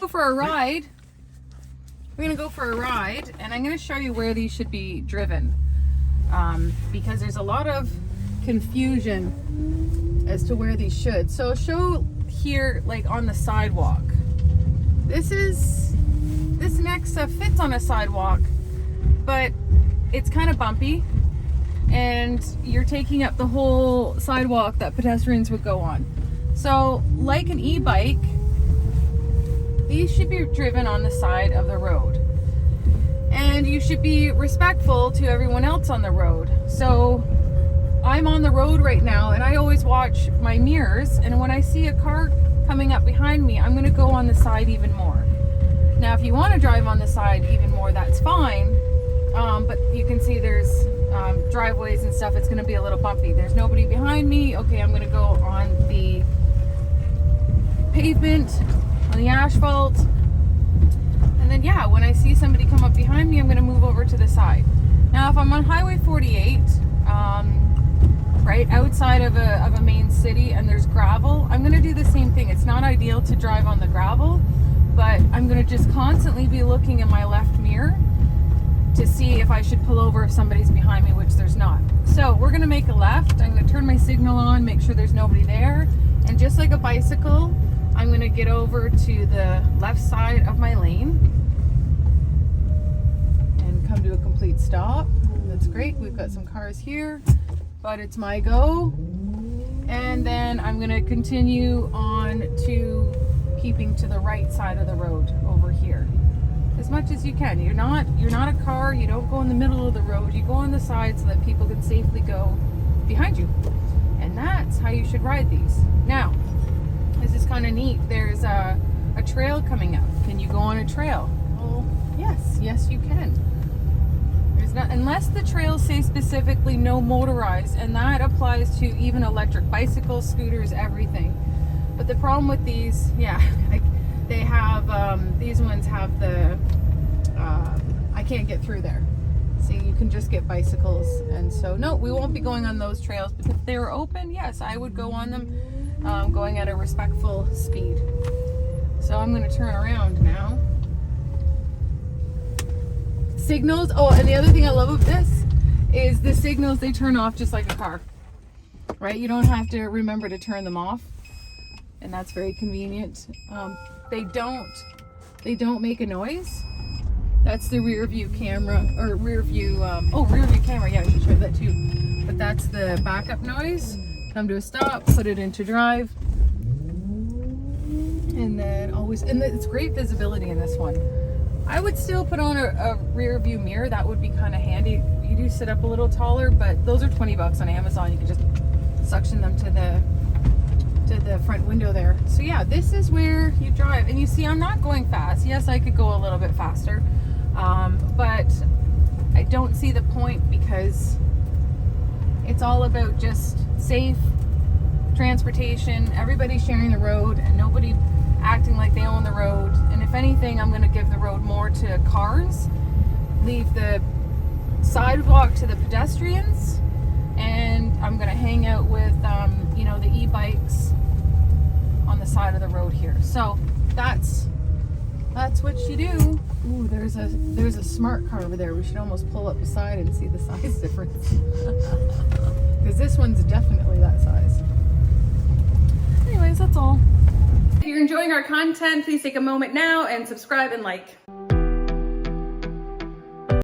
go for a ride. We're gonna go for a ride, and I'm gonna show you where these should be driven, because there's a lot of confusion as to where these should. So show here, like on the sidewalk. This Nexa fits on a sidewalk, but it's kind of bumpy, and you're taking up the whole sidewalk that pedestrians would go on. So, like an e-bike, these should be driven on the side of the road. And you should be respectful to everyone else on the road. So, I'm on the road right now, and I always watch my mirrors, and when I see a car coming up behind me, I'm gonna go on the side even more. Now, if you want to drive on the side even more, that's fine. But you can see there's driveways and stuff. It's going to be a little bumpy. There's nobody behind me. Okay, I'm going to go on the pavement, on the asphalt. And then, yeah, when I see somebody come up behind me, I'm going to move over to the side. Now, if I'm on Highway 48, right outside of a main city, and there's gravel, I'm going to do the same thing. It's not ideal to drive on the gravel, but I'm going to just constantly be looking in my left mirror to see if I should pull over if somebody's behind me, which there's not. So we're going to make a left. I'm going to turn my signal on, make sure there's nobody there. And just like a bicycle, I'm going to get over to the left side of my lane and come to a complete stop. That's great. We've got some cars here, but it's my go. And then I'm going to continue on to keeping to the right side of the road over here as much as you can. You're not a car. You don't go in the middle of the road. You go on the side so that people can safely go behind you. And that's how you should ride these. Now, this is kind of neat. There's a trail coming up. Can you go on a trail? Well, yes you can. There's not, unless the trails say specifically no motorized, and that applies to even electric bicycles, scooters, everything. But the problem with these, they have, these ones have the, I can't get through there. See, you can just get bicycles. And so, no, we won't be going on those trails. But if they were open, yes, I would go on them, going at a respectful speed. So I'm going to turn around now. Signals, oh, and the other thing I love of this is the signals, they turn off just like a car, right? You don't have to remember to turn them off. And that's very convenient. They don't make a noise. That's the rear view camera, or rear view camera. Yeah, I should show that too. But that's the backup noise. Come to a stop, put it into drive. And then it's great visibility in this one. I would still put on a rear view mirror. That would be kind of handy. You do sit up a little taller, but those are $20 on Amazon. You can just suction them to the front window there. So yeah, this is where you drive, and you see I'm not going fast. Yes, I could go a little bit faster, but I don't see the point, because it's all about just safe transportation, everybody sharing the road and nobody acting like they own the road. And if anything, I'm going to give the road more to cars, leave the sidewalk to the pedestrians, and I'm going to hang out with the e-bikes on the side of the road here. So that's what you do. Ooh, there's a smart car over there. We should almost pull up beside and see the size difference, because this one's definitely that size. Anyways, that's all. If you're enjoying our content, please take a moment now and subscribe and like.